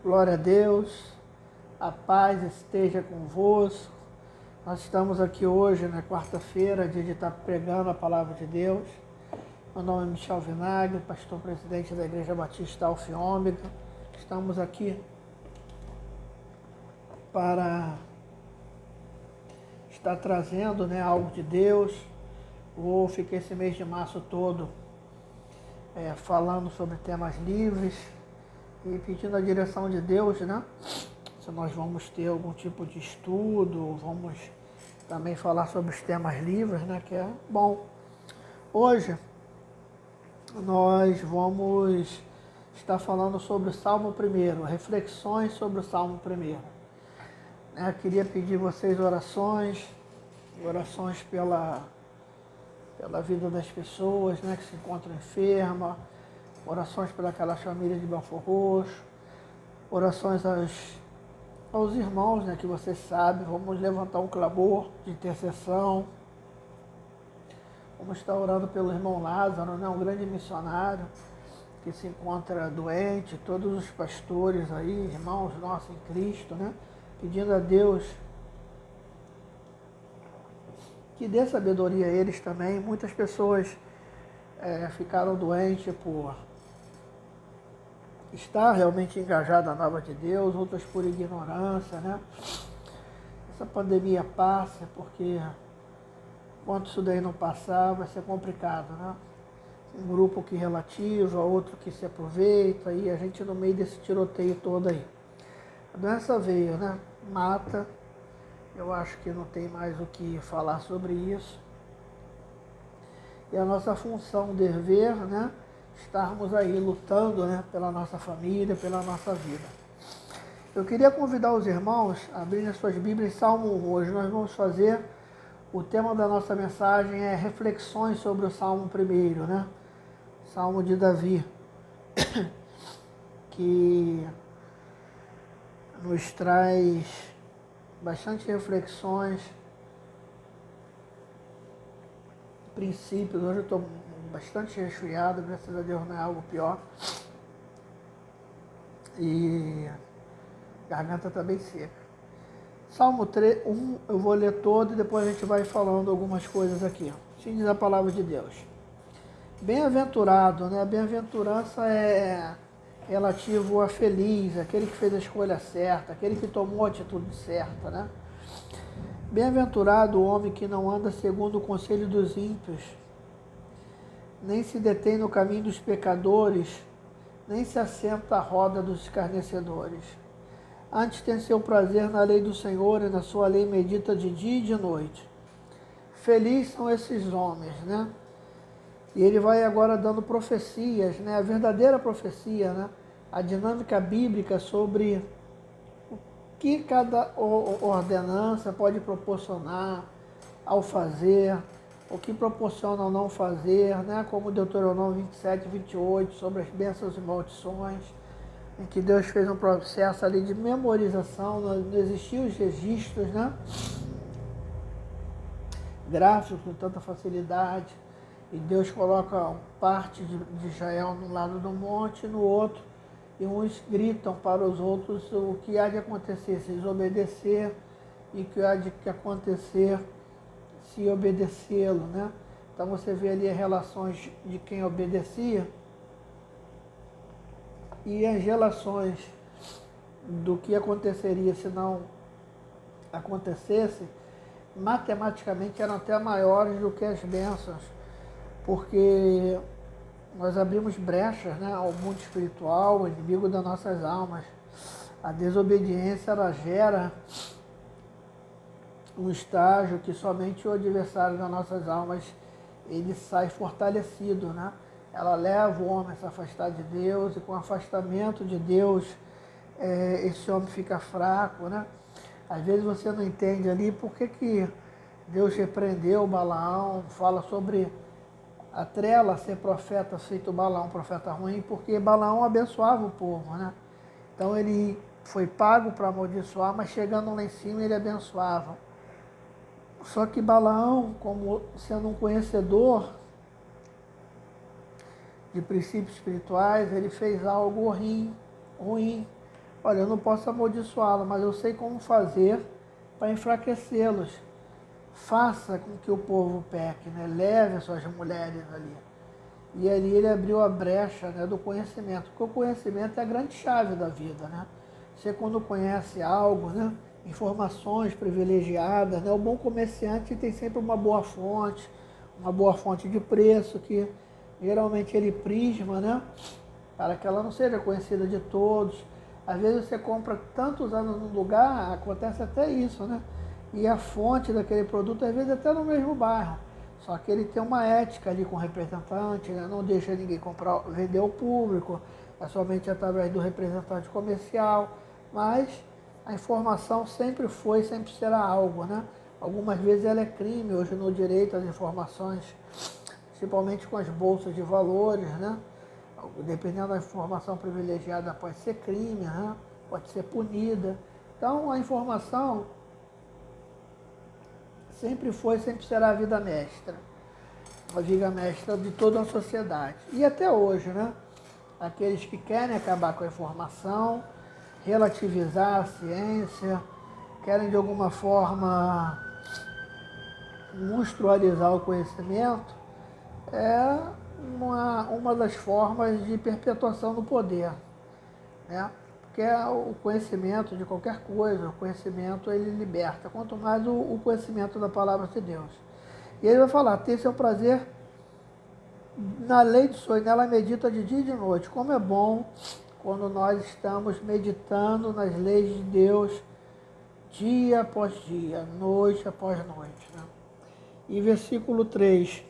Glória a Deus, a paz esteja convosco. Nós estamos aqui hoje, na quarta-feira, dia de estar pregando a palavra de Deus. Meu nome é Michel Vinagre, pastor presidente da Igreja Batista Alfa e Ômega. Estamos aqui para estar trazendo algo de Deus. Fiquei esse mês de março todo falando sobre temas livres e pedindo a direção de Deus, se nós vamos ter algum tipo de estudo, vamos também falar sobre os temas livres, que é bom. Hoje nós vamos estar falando sobre o Salmo 1, reflexões sobre o Salmo 1. Queria pedir vocês orações pela vida das pessoas que se encontram enfermas, orações pelas famílias de Belfor Roxo, orações aos irmãos, que vocês sabem, vamos levantar um clamor de intercessão. Vamos estar orando pelo irmão Lázaro, um grande missionário que se encontra doente, todos os pastores aí, irmãos nossos em Cristo, pedindo a Deus que dê sabedoria a eles também. Muitas pessoas ficaram doentes por estar realmente engajada na obra de Deus, outras por ignorância, Essa pandemia passa, porque enquanto isso daí não passar, vai ser complicado, Um grupo que relativa, outro que se aproveita, e a gente no meio desse tiroteio todo aí. A doença veio, mata, eu acho que não tem mais o que falar sobre isso. E a nossa função, dever, estarmos aí lutando, pela nossa família, pela nossa vida. Eu queria convidar os irmãos a abrirem as suas Bíblias em Salmo 1. Hoje nós vamos fazer, o tema da nossa mensagem é reflexões sobre o Salmo 1, Salmo de Davi, que nos traz bastante reflexões, princípios. Hoje eu estou bastante resfriado, graças a Deus não é algo pior. E a garganta está bem seca. Salmo 1, eu vou ler todo e depois a gente vai falando algumas coisas aqui. Assim diz a palavra de Deus. Bem-aventurado, A bem-aventurança é relativo a feliz, aquele que fez a escolha certa, aquele que tomou a atitude certa, Bem-aventurado o homem que não anda segundo o conselho dos ímpios, nem se detém no caminho dos pecadores, nem se assenta à roda dos escarnecedores. Antes tem seu prazer na lei do Senhor, e na sua lei medita de dia e de noite. Felizes são esses homens, E ele vai agora dando profecias, a verdadeira profecia, a dinâmica bíblica sobre o que cada ordenança pode proporcionar ao fazer, o que proporciona ao não fazer, como Deuteronômio 27, 28, sobre as bênçãos e maldições, em que Deus fez um processo ali de memorização, não existiam os registros, gráficos com tanta facilidade, e Deus coloca parte de Israel num lado do monte e no outro, e uns gritam para os outros o que há de acontecer se desobedecer e o que há de acontecer se obedecê-lo, Então você vê ali as relações de quem obedecia e as relações do que aconteceria se não acontecesse, matematicamente eram até maiores do que as bênçãos, porque nós abrimos brechas ao mundo espiritual, o inimigo das nossas almas. A desobediência, ela gera um estágio que somente o adversário das nossas almas, ele sai fortalecido, Ela leva o homem a se afastar de Deus, e com o afastamento de Deus, esse homem fica fraco, Às vezes você não entende ali por que Deus repreendeu Balaão, fala sobre a trela ser profeta, feito Balaão profeta ruim, porque Balaão abençoava o povo, Então ele foi pago para amaldiçoar, mas chegando lá em cima ele abençoava. Só que Balaão, como sendo um conhecedor de princípios espirituais, ele fez algo ruim, olha, eu não posso amaldiçoá-lo, mas eu sei como fazer para enfraquecê-los. Faça com que o povo peque, né? Leve as suas mulheres ali. E ali ele abriu a brecha, né, do conhecimento, porque o conhecimento é a grande chave da vida, né? Você quando conhece algo, né, informações privilegiadas, né, o bom comerciante tem sempre uma boa fonte de preço que geralmente ele prisma, né, para que ela não seja conhecida de todos. Às vezes você compra tantos anos num lugar, acontece até isso, né? E a fonte daquele produto, às vezes até no mesmo bairro. Só que ele tem uma ética ali com o representante, né? Não deixa ninguém comprar, vender ao público, é somente através do representante comercial. Mas a informação sempre foi, sempre será algo, né? Algumas vezes ela é crime, hoje no direito às informações, principalmente com as bolsas de valores, né? Dependendo da informação privilegiada, pode ser crime, né? Pode ser punida. Então, a informação sempre foi, sempre será a vida mestra. A vida mestra de toda a sociedade. E até hoje, né? Aqueles que querem acabar com a informação, relativizar a ciência, querem de alguma forma monstrualizar o conhecimento, é uma das formas de perpetuação do poder, né? Porque o conhecimento de qualquer coisa, o conhecimento ele liberta, quanto mais o conhecimento da palavra de Deus. E ele vai falar, tem seu prazer na lei do Senhor, nela medita de dia e de noite. Como é bom quando nós estamos meditando nas leis de Deus dia após dia, noite após noite, né? E versículo 3,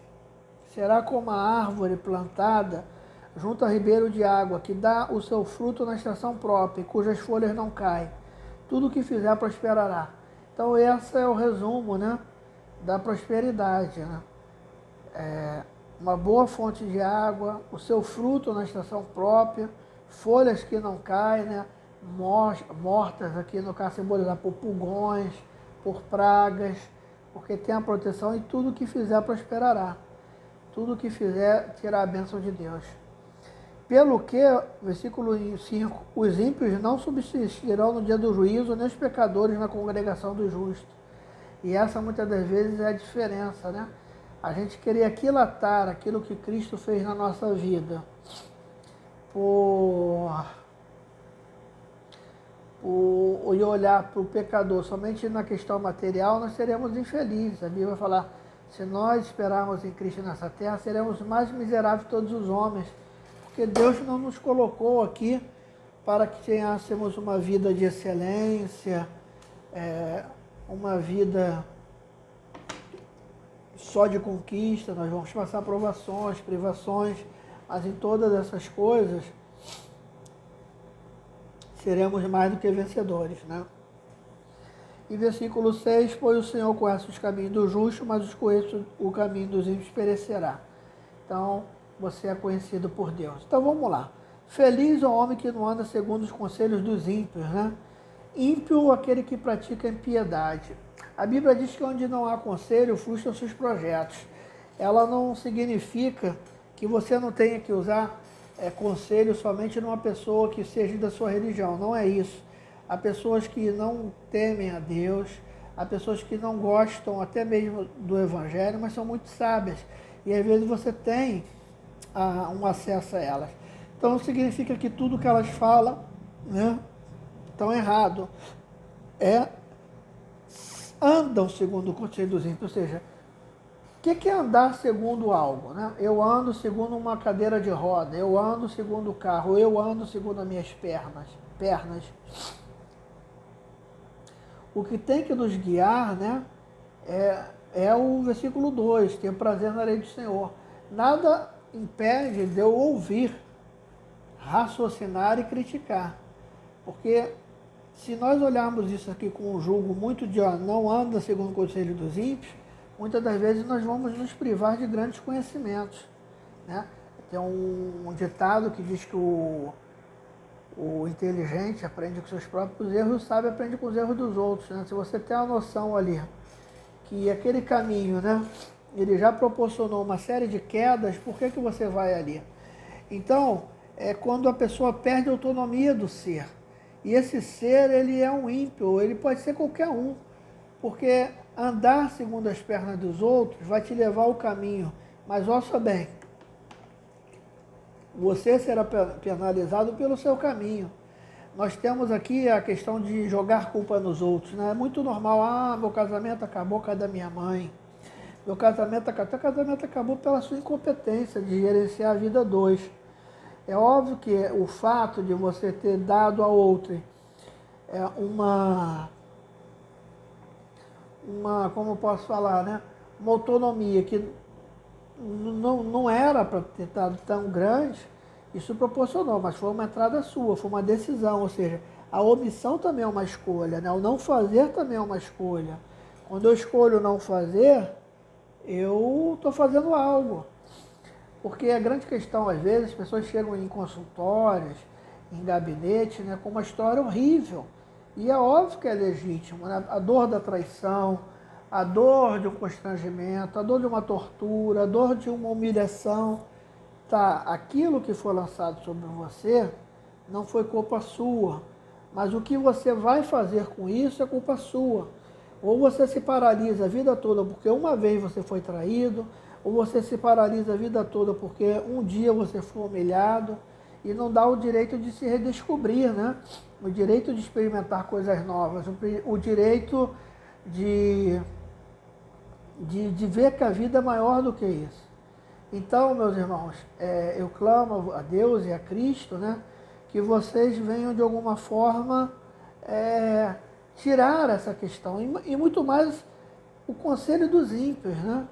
será como a árvore plantada junto a ribeiro de água, que dá o seu fruto na estação própria, cujas folhas não caem. Tudo o que fizer prosperará. Então esse é o resumo, né, da prosperidade, né? Uma boa fonte de água, o seu fruto na estação própria, folhas que não caem, né, mortas aqui no caso simbolizar por pulgões, por pragas, porque tem a proteção e tudo o que fizer prosperará. Tudo o que fizer terá a bênção de Deus. Pelo que, versículo 5, os ímpios não subsistirão no dia do juízo, nem os pecadores na congregação dos justos. E essa muitas das vezes é a diferença, né? A gente querer aquilatar aquilo que Cristo fez na nossa vida e olhar para o pecador somente na questão material, nós seremos infelizes. A Bíblia vai falar, se nós esperarmos em Cristo nessa terra, seremos mais miseráveis de todos os homens, porque Deus não nos colocou aqui para que tenhamos uma vida de excelência, uma vida só de conquista. Nós vamos passar provações, privações, mas em todas essas coisas seremos mais do que vencedores, né? E versículo 6, pois o Senhor conhece os caminhos do justo, mas o caminho dos ímpios perecerá. Então, você é conhecido por Deus. Então, vamos lá. Feliz é o homem que não anda segundo os conselhos dos ímpios, né? Ímpio, aquele que pratica impiedade. A Bíblia diz que onde não há conselho, frustram seus projetos. Ela não significa que você não tenha que usar conselho somente numa pessoa que seja da sua religião. Não é isso. Há pessoas que não temem a Deus, há pessoas que não gostam até mesmo do Evangelho, mas são muito sábias. E às vezes você tem um acesso a elas. Então significa que tudo que elas falam, né, estão errado. Andam segundo o conselho dos ímpios, ou seja, o que é andar segundo algo, né? Eu ando segundo uma cadeira de roda, eu ando segundo o carro, eu ando segundo as minhas pernas. O que tem que nos guiar, né, é o versículo 2, ter prazer na lei do Senhor. Nada impede de eu ouvir, raciocinar e criticar. Porque se nós olharmos isso aqui com um julgo muito de não anda segundo o conselho dos ímpios, muitas das vezes nós vamos nos privar de grandes conhecimentos, né? Tem um ditado que diz que o inteligente aprende com seus próprios erros, o sábio aprende com os erros dos outros, né? Se você tem a noção ali que aquele caminho, né, ele já proporcionou uma série de quedas, por que você vai ali? Então, é quando a pessoa perde a autonomia do ser. E esse ser, ele é um ímpio, ele pode ser qualquer um, porque andar segundo as pernas dos outros vai te levar ao caminho. Mas ouça bem, você será penalizado pelo seu caminho. Nós temos aqui a questão de jogar culpa nos outros, né? É muito normal, meu casamento acabou por causa da minha mãe. Teu casamento acabou pela sua incompetência de gerenciar a vida dois. É óbvio que o fato de você ter dado a outra como eu posso falar, né? Uma autonomia que não era para ter estado tão grande, isso proporcionou, mas foi uma entrada sua, foi uma decisão, ou seja, a omissão também é uma escolha, né? O não fazer também é uma escolha. Quando eu escolho não fazer, eu estou fazendo algo. Porque a grande questão, às vezes, as pessoas chegam em consultórios, em gabinete, né, com uma história horrível. E é óbvio que é legítimo, né? A dor da traição, a dor de um constrangimento, a dor de uma tortura, a dor de uma humilhação. Tá, aquilo que foi lançado sobre você não foi culpa sua, mas o que você vai fazer com isso é culpa sua. Ou você se paralisa a vida toda porque uma vez você foi traído, ou você se paralisa a vida toda porque um dia você foi humilhado e não dá o direito de se redescobrir, né? O direito de experimentar coisas novas, o direito de ver que a vida é maior do que isso. Então, meus irmãos, eu clamo a Deus e a Cristo, né, que vocês venham de alguma forma tirar essa questão. E muito mais o conselho dos ímpios, né,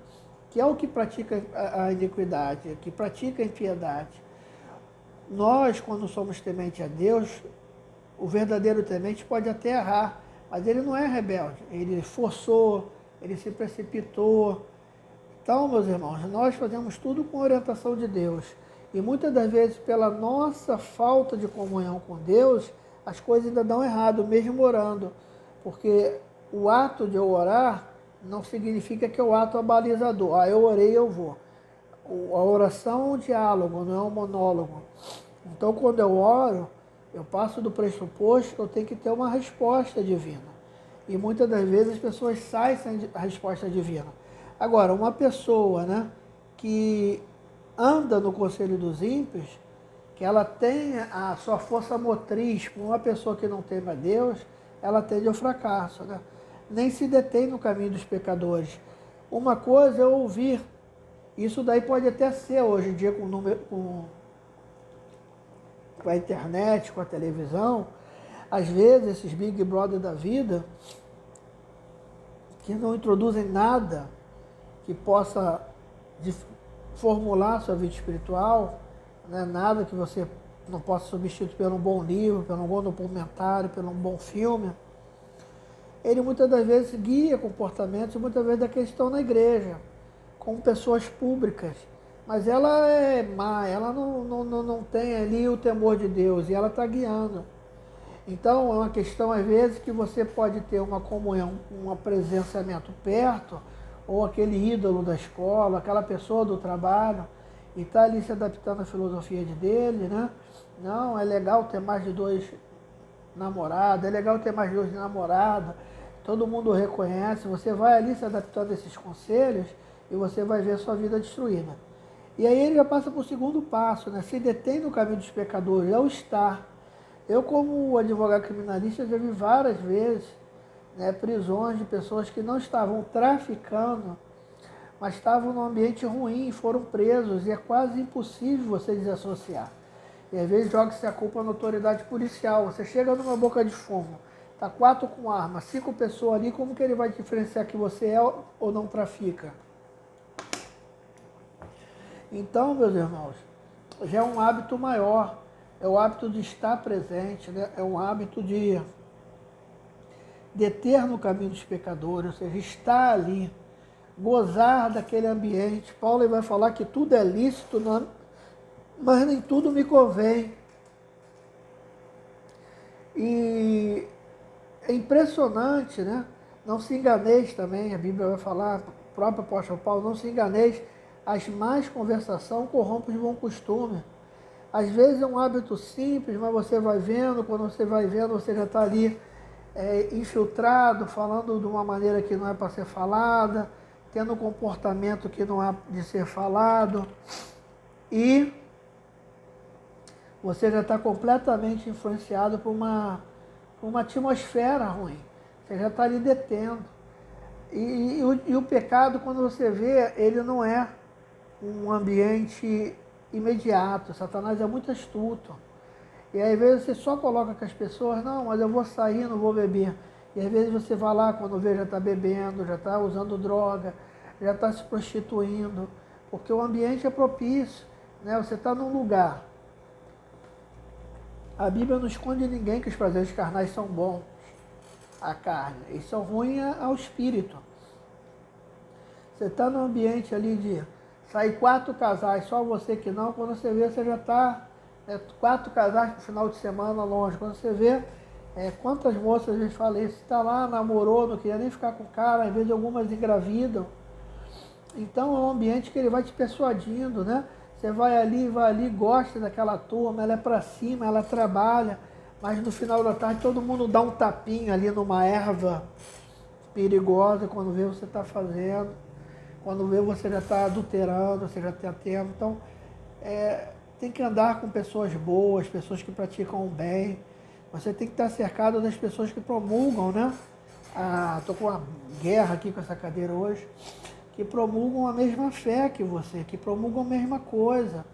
que é o que pratica a iniquidade, que pratica a impiedade. Nós, quando somos tementes a Deus, o verdadeiro temente pode até errar, mas ele não é rebelde. Ele forçou, ele se precipitou. Então, meus irmãos, nós fazemos tudo com orientação de Deus. E muitas das vezes, pela nossa falta de comunhão com Deus, as coisas ainda dão errado, mesmo orando. Porque o ato de eu orar não significa que é o ato abalizador. Eu orei, eu vou. A oração é um diálogo, não é um monólogo. Então, quando eu oro, eu passo do pressuposto que eu tenho que ter uma resposta divina. E muitas das vezes as pessoas saem sem a resposta divina. Agora, uma pessoa, né, que anda no conselho dos ímpios, que ela tem a sua força motriz, uma pessoa que não teme a Deus, ela tende ao fracasso, né? Nem se detém no caminho dos pecadores. Uma coisa é ouvir, isso daí pode até ser hoje em dia com a internet, com a televisão, às vezes esses Big Brother da vida, que não introduzem nada que possa formular a sua vida espiritual, né? Nada que você não possa substituir por um bom livro, por um bom documentário, por um bom filme. Ele muitas das vezes guia comportamentos, muitas vezes daqueles que estão na igreja, com pessoas públicas, mas ela é má, ela não tem ali o temor de Deus e ela está guiando. Então é uma questão às vezes que você pode ter uma comunhão, um presenciamento perto, ou aquele ídolo da escola, aquela pessoa do trabalho, e está ali se adaptando à filosofia dele, né? Não, é legal ter mais de 2 namorados, é legal ter mais de 2 namoradas, todo mundo reconhece, você vai ali se adaptando a esses conselhos e você vai ver a sua vida destruída. E aí ele já passa para o segundo passo, né? Se detém no caminho dos pecadores, é o estar. Eu, como advogado criminalista, já vi várias vezes, né, prisões de pessoas que não estavam traficando, mas estavam num ambiente ruim e foram presos, e é quase impossível você desassociar. E às vezes joga-se a culpa na autoridade policial. Você chega numa boca de fumo, tá 4 com arma, 5 pessoas ali, como que ele vai diferenciar que você é ou não trafica? Então, meus irmãos, já é um hábito maior, é o hábito de estar presente, né? É um hábito de deter no caminho dos pecadores, ou seja, estar ali, gozar daquele ambiente. Paulo vai falar que tudo é lícito, mas nem tudo me convém. E é impressionante, né? Não se enganeis também, a Bíblia vai falar, o próprio apóstolo Paulo, não se enganeis, as más conversação corrompem de bom costume. Às vezes é um hábito simples, mas você vai vendo, quando você vai vendo, você já está ali infiltrado, falando de uma maneira que não é para ser falada, tendo um comportamento que não é de ser falado, e você já está completamente influenciado por uma atmosfera ruim. Você já está ali detendo. E o pecado, quando você vê, ele não é um ambiente imediato. Satanás é muito astuto. E aí, às vezes você só coloca com as pessoas, não, mas eu vou sair, não vou beber. E às vezes você vai lá, quando vê, já está bebendo, já está usando droga, já está se prostituindo, porque o ambiente é propício, né? Você está num lugar. A Bíblia não esconde ninguém que os prazeres carnais são bons à carne, eles são ruins ao espírito. Você está num ambiente ali de sair 4 casais, só você que não, quando você vê, você já está 4 casais no final de semana longe. Quando você vê, quantas moças a gente fala isso, está lá, namorou, não queria nem ficar com o cara, às vezes algumas engravidam. Então é um ambiente que ele vai te persuadindo, né? Você vai ali, gosta daquela turma, ela é para cima, ela trabalha, mas no final da tarde todo mundo dá um tapinha ali numa erva perigosa quando vê você está fazendo, quando vê você já está adulterando, você já está tendo. Então, tem que andar com pessoas boas, pessoas que praticam o bem. Você tem que estar cercado das pessoas que promulgam, né? Estou com uma guerra aqui com essa cadeira hoje, que promulgam a mesma fé que você, que promulgam a mesma coisa,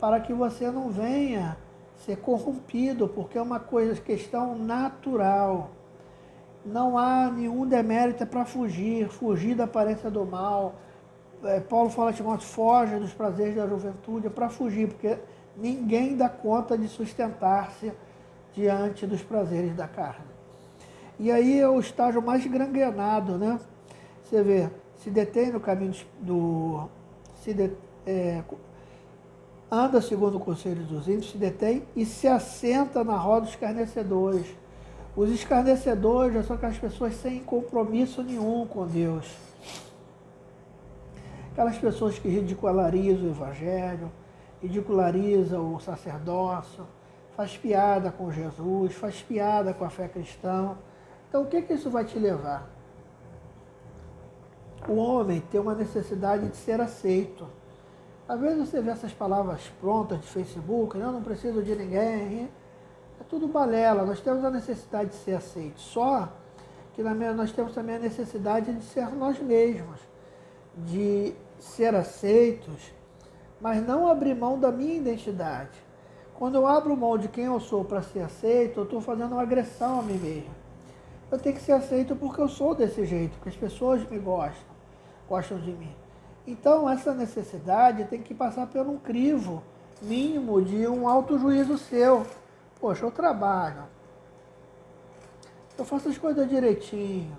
para que você não venha ser corrompido, porque é uma questão natural. Não há nenhum demérito para fugir da aparência do mal. Paulo fala a Timóteo, foge dos prazeres da juventude, é para fugir, porque ninguém dá conta de sustentar-se diante dos prazeres da carne. E aí é o estágio mais gangrenado, né? Você vê, se detém no caminho anda segundo o conselho dos ímpios, se detém e se assenta na roda dos escarnecedores. Os escarnecedores já são aquelas pessoas sem compromisso nenhum com Deus. Aquelas pessoas que ridicularizam o evangelho, ridicularizam o sacerdócio, faz piada com Jesus, faz piada com a fé cristã. Então o que isso vai te levar? O homem tem uma necessidade de ser aceito. Às vezes você vê essas palavras prontas de Facebook, eu não preciso de ninguém, é tudo balela. Nós temos a necessidade de ser aceitos, só que nós temos também a necessidade de ser nós mesmos, de ser aceitos, mas não abrir mão da minha identidade. Quando eu abro mão de quem eu sou para ser aceito, eu estou fazendo uma agressão a mim mesmo. Eu tenho que ser aceito porque eu sou desse jeito, porque as pessoas me gostam de mim. Então, essa necessidade tem que passar por um crivo mínimo de um autojuízo seu. Poxa, eu trabalho, eu faço as coisas direitinho.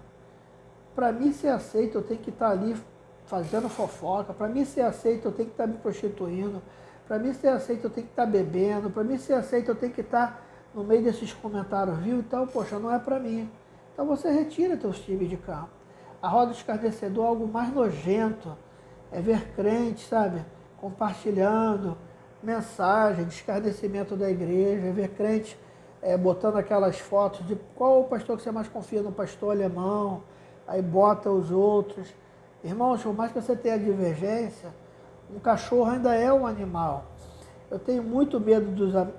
Para mim ser aceito, eu tenho que estar ali fazendo fofoca. Para mim ser aceito, eu tenho que estar me prostituindo. Para mim ser aceito, eu tenho que estar bebendo. Para mim ser aceito, eu tenho que estar no meio desses comentários, viu? Então, poxa, não é para mim. Então você retira teus times de campo. A roda do escarnecedor é algo mais nojento. É ver crente, sabe, compartilhando mensagem de escarnecimento da igreja, é ver crente botando aquelas fotos de qual o pastor que você mais confia, no pastor alemão, aí bota os outros. Irmãos, por mais que você tenha divergência, um cachorro ainda é um animal. Eu tenho muito medo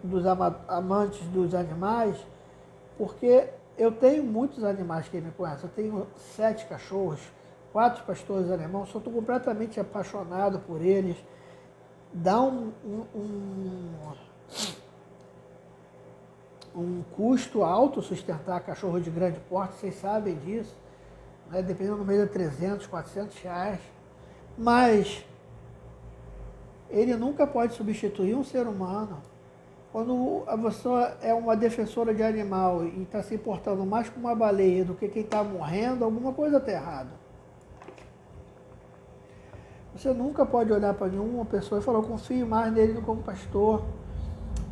dos amantes dos animais, porque eu tenho muitos animais que me conhecem. Eu tenho 7 cachorros, 4 pastores alemães, sou completamente apaixonado por eles. Dá um custo alto sustentar cachorro de grande porte, vocês sabem disso, né? Dependendo do meio de 300, 400 reais. Mas ele nunca pode substituir um ser humano. Quando a pessoa é uma defensora de animal e está se importando mais com uma baleia do que quem está morrendo, alguma coisa está errada. Você nunca pode olhar para nenhuma pessoa e falar, eu confio mais nele do que como pastor.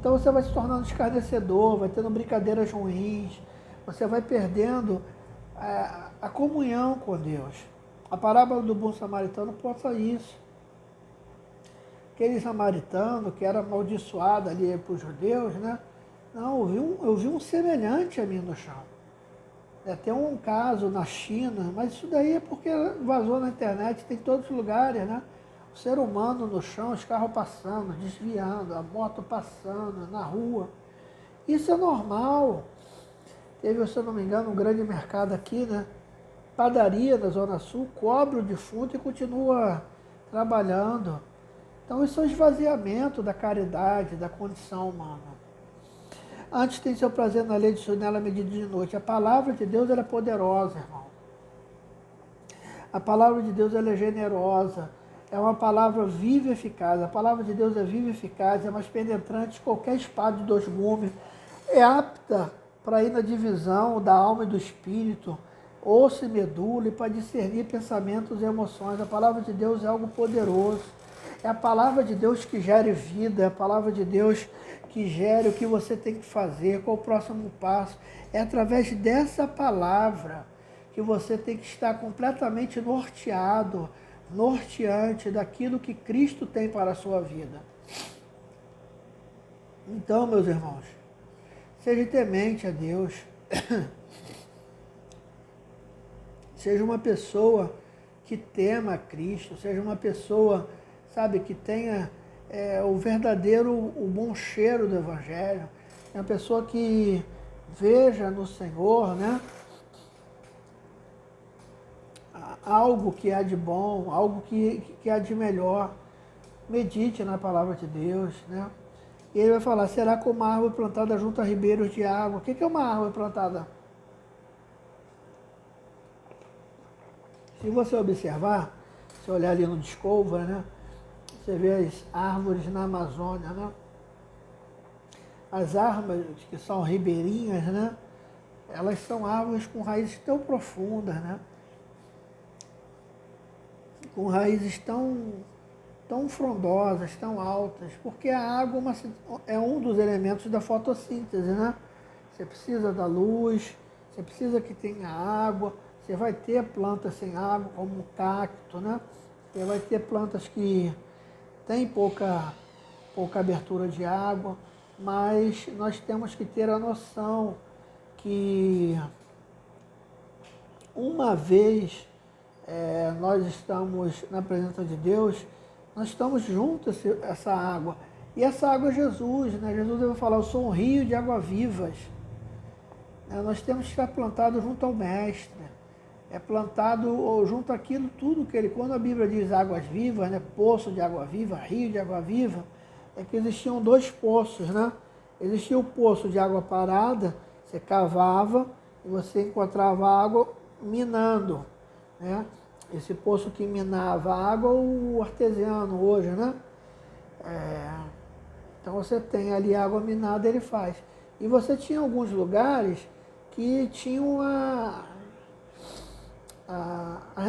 Então você vai se tornando escarnecedor, vai tendo brincadeiras ruins, você vai perdendo a comunhão com Deus. A parábola do bom samaritano possa isso. aquele samaritano que era amaldiçoado ali para os judeus, né? Não, eu vi um semelhante a mim no chão. Tem um caso na China, mas isso daí é porque vazou na internet, tem em todos os lugares, né? O ser humano no chão, os carros passando, desviando, a moto passando, na rua. Isso é normal. Teve, se eu não me engano, um grande mercado aqui, né? Padaria da Zona Sul, cobre o defunto e continua trabalhando. Então isso é um esvaziamento da caridade, da condição humana. Antes tem seu prazer na lei de seu nela medida de noite. A palavra de Deus ela é poderosa, irmão. A palavra de Deus ela é generosa. É uma palavra viva e eficaz. A palavra de Deus é viva e eficaz, é mais penetrante que qualquer espada de 2 gumes. É apta para ir na divisão da alma e do espírito, osso e medula, e para discernir pensamentos e emoções. A palavra de Deus é algo poderoso. É a palavra de Deus que gere vida, é a palavra de Deus que gere o que você tem que fazer, qual o próximo passo. É através dessa palavra que você tem que estar completamente norteante daquilo que Cristo tem para a sua vida. Então, meus irmãos, seja temente a Deus, seja uma pessoa que tema a Cristo, seja uma pessoa, sabe, que tenha o verdadeiro, o bom cheiro do Evangelho, é uma pessoa que veja no Senhor, né, algo que há de bom, algo que há de melhor. Medite na palavra de Deus, né? E ele vai falar, será como uma árvore plantada junto a ribeiros de água. O que é uma árvore plantada? Se você observar, se olhar ali no Discovery, né? Você vê as árvores na Amazônia, né? As árvores que são ribeirinhas, né? Elas são árvores com raízes tão profundas, né? Com raízes tão frondosas, tão altas, porque a água é um dos elementos da fotossíntese, né? Você precisa da luz, você precisa que tenha água, você vai ter plantas sem água, como o cacto, né? Você vai ter plantas que têm pouca abertura de água, mas nós temos que ter a noção que uma vez nós estamos na presença de Deus, nós estamos juntos a essa água. E essa água é Jesus, né? Jesus vai falar, eu sou um rio de água vivas. Nós temos que estar plantados junto ao Mestre. É plantado junto àquilo tudo que ele... Quando a Bíblia diz águas vivas, né? Poço de água viva, rio de água viva, é que existiam 2 poços, né? Existia o poço de água parada, você cavava e você encontrava água minando, né? Esse poço que minava a água, o artesiano hoje, né? Então você tem ali água minada, ele faz. E você tinha alguns lugares que tinham a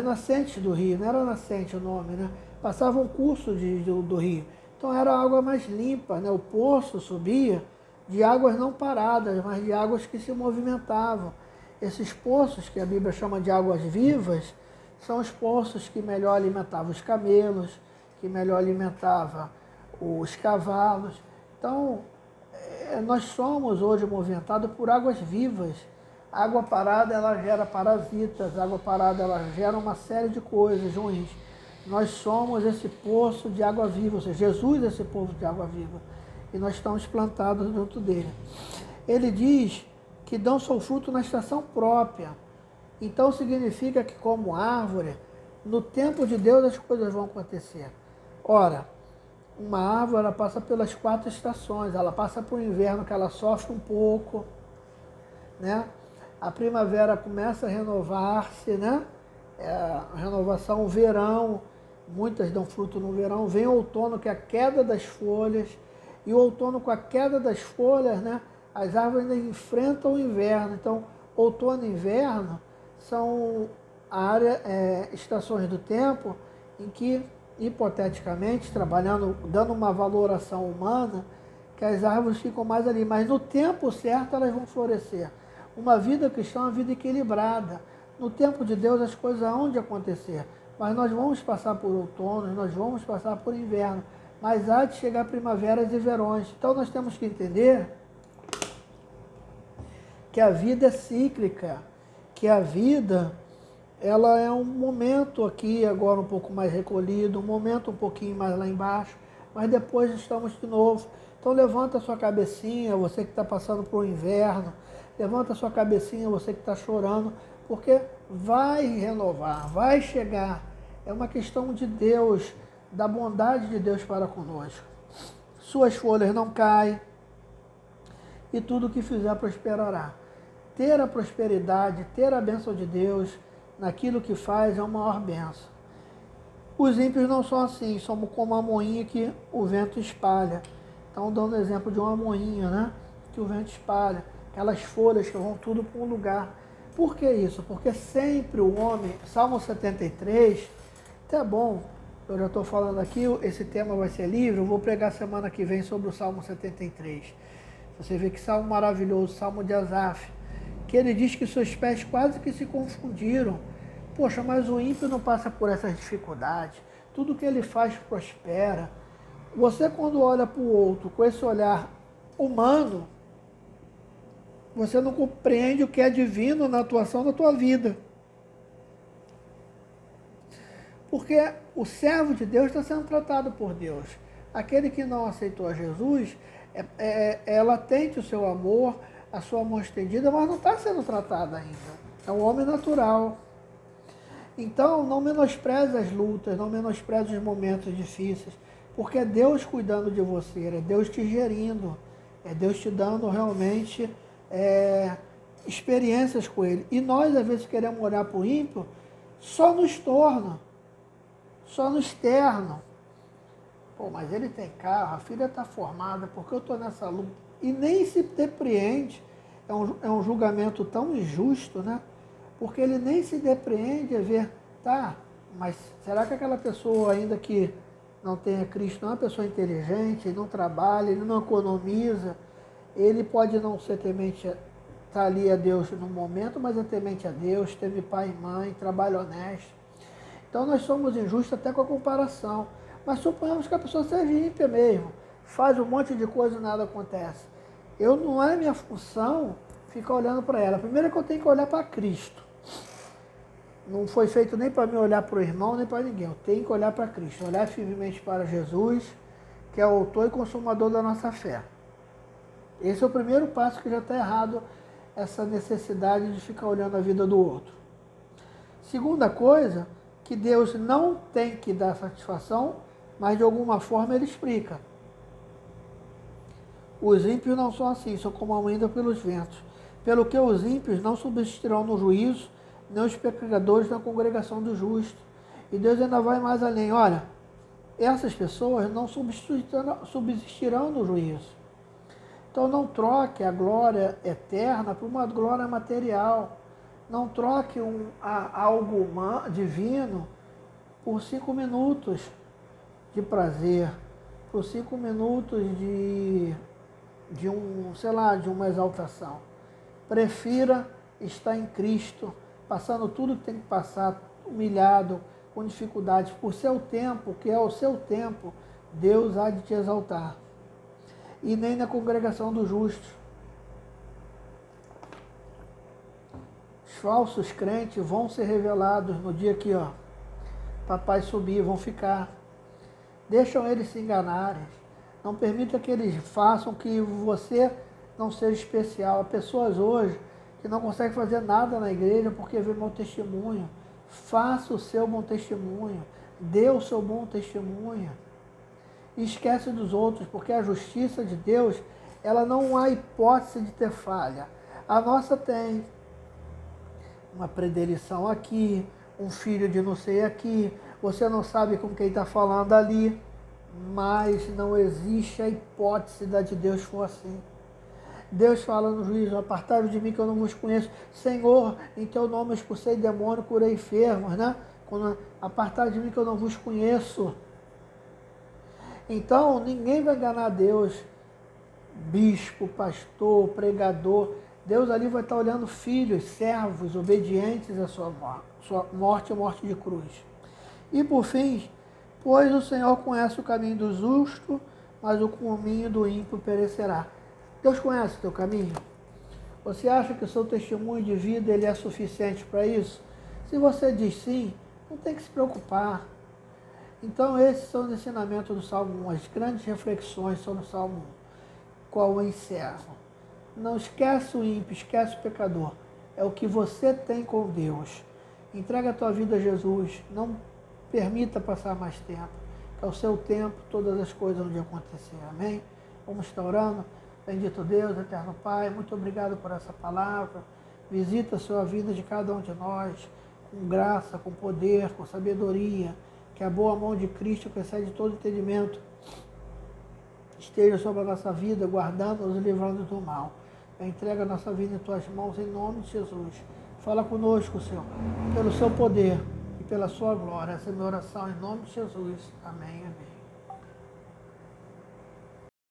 nascente do rio, não era nascente o nome, né? Passava um curso do rio. Então era água mais limpa, né? O poço subia de águas não paradas, mas de águas que se movimentavam. Esses poços, que a Bíblia chama de águas vivas, são os poços que melhor alimentavam os camelos, que melhor alimentavam os cavalos. Então, nós somos hoje movimentados por águas vivas. A água parada, ela gera parasitas, a água parada, ela gera uma série de coisas ruins. Nós somos esse poço de água viva, ou seja, Jesus é esse poço de água viva. E nós estamos plantados junto dele. Ele diz que dão seu fruto na estação própria. Então significa que, como árvore, no tempo de Deus as coisas vão acontecer. Ora, uma árvore ela passa pelas 4 estações. Ela passa por inverno, que ela sofre um pouco, né? A primavera começa a renovar-se, né? A renovação, o verão, muitas dão fruto no verão. Vem o outono, que é a queda das folhas. E o outono, com a queda das folhas, né? As árvores ainda enfrentam o inverno. Então, outono e inverno são estações do tempo em que, hipoteticamente, trabalhando, dando uma valoração humana, que as árvores ficam mais ali, mas no tempo certo elas vão florescer. Uma vida cristã é uma vida equilibrada. No tempo de Deus as coisas hão de acontecer, mas nós vamos passar por outono, nós vamos passar por inverno, mas há de chegar primaveras e verões. Então nós temos que entender que a vida é cíclica, que a vida ela é um momento aqui, agora um pouco mais recolhido, um momento um pouquinho mais lá embaixo, mas depois estamos de novo. Então levanta a sua cabecinha, você que está passando por um inverno, levanta a sua cabecinha, você que está chorando, porque vai renovar, vai chegar. É uma questão de Deus, da bondade de Deus para conosco. Suas folhas não caem e tudo que fizer prosperará. Ter a prosperidade, ter a bênção de Deus naquilo que faz é uma maior bênção. Os ímpios não são assim, somos como a moinha que o vento espalha. Então, dando exemplo de uma moinha, né? Que o vento espalha, aquelas folhas que vão tudo para um lugar. Por que isso? Porque sempre o homem, Salmo 73, até bom, eu já estou falando aqui, esse tema vai ser livre, eu vou pregar semana que vem sobre o Salmo 73. Você vê que salmo maravilhoso, Salmo de Asaf, que ele diz que seus pés quase que se confundiram. Poxa, mas o ímpio não passa por essas dificuldades, tudo que ele faz prospera. Você quando olha para o outro com esse olhar humano, você não compreende o que é divino na atuação da tua vida. Porque o servo de Deus está sendo tratado por Deus. Aquele que não aceitou a Jesus, é latente o seu amor, a sua mão estendida, mas não está sendo tratado ainda. É um homem natural. Então, não menospreze as lutas, não menospreze os momentos difíceis, porque é Deus cuidando de você, é Deus te gerindo, é Deus te dando realmente experiências com Ele. E nós, às vezes, queremos olhar para o ímpio, só no externo, só no externo. Pô, mas ele tem carro, a filha está formada, porque eu estou nessa luta? E nem se depreende, é um julgamento tão injusto, né? Porque ele nem se depreende a ver, tá, mas será que aquela pessoa ainda que não tenha Cristo não é uma pessoa inteligente, ele não trabalha, ele não economiza, ele pode não ser temente, tá ali a Deus no momento, mas é temente a Deus, teve pai e mãe, trabalho honesto. Então nós somos injustos até com a comparação. Mas suponhamos que a pessoa seja ímpia mesmo, faz um monte de coisa e nada acontece. Não é minha função ficar olhando para ela. Primeiro é que eu tenho que olhar para Cristo. Não foi feito nem para mim olhar para o irmão, nem para ninguém. Eu tenho que olhar para Cristo, olhar firmemente para Jesus, que é o autor e consumador da nossa fé. Esse é o primeiro passo que já está errado, essa necessidade de ficar olhando a vida do outro. Segunda coisa, que Deus não tem que dar satisfação, mas de alguma forma Ele explica. Os ímpios não são assim, são como a moinha pelos ventos. Pelo que os ímpios não subsistirão no juízo, nem os pecadores na congregação dos justos. E Deus ainda vai mais além. Olha, essas pessoas não subsistirão no juízo. Então não troque a glória eterna por uma glória material. Não troque algo divino por 5 minutos de prazer, por 5 minutos de uma exaltação. Prefira estar em Cristo, passando tudo que tem que passar, humilhado, com dificuldades, por seu tempo, que é o seu tempo, Deus há de te exaltar. E nem na congregação dos justos. Os falsos crentes vão ser revelados no dia que, papai subir, vão ficar. Deixam eles se enganarem. Não permita que eles façam que você não seja especial. Há pessoas hoje que não conseguem fazer nada na igreja porque vê mau testemunho. Faça o seu bom testemunho. Dê o seu bom testemunho. E esquece dos outros, porque a justiça de Deus, ela não há hipótese de ter falha. A nossa tem. Uma predelição aqui, um filho de não sei aqui, você não sabe com quem está falando ali, mas não existe a hipótese da de Deus for assim. Deus fala no juízo, apartai-vos de mim que eu não vos conheço. Senhor, em teu nome eu expulsei demônio, curei enfermos, né? Apartai-vos de mim que eu não vos conheço. Então, ninguém vai enganar Deus. Bispo, pastor, pregador, Deus ali vai estar olhando filhos, servos, obedientes à sua morte e morte de cruz. E por fim, Pois o Senhor conhece o caminho do justo, mas o caminho do ímpio perecerá. Deus conhece o teu caminho? Você acha que o seu testemunho de vida ele é suficiente para isso? Se você diz sim, não tem que se preocupar. Então esses são os ensinamentos do Salmo 1, as grandes reflexões sobre o Salmo 1, qual eu encerro. Não esquece o ímpio, esquece o pecador. É o que você tem com Deus. Entrega a tua vida a Jesus. Não permita passar mais tempo. Que ao seu tempo todas as coisas vão acontecer. Amém? Vamos estar orando. Bendito Deus, eterno Pai, muito obrigado por essa palavra. Visita a sua vida de cada um de nós, com graça, com poder, com sabedoria. Que a boa mão de Cristo, que excede todo entendimento, esteja sobre a nossa vida, guardando-nos e livrando do mal. Entrega a nossa vida em tuas mãos, em nome de Jesus. Fala conosco, Senhor, pelo seu poder e pela sua glória. Essa é a minha oração, em nome de Jesus. Amém, amém.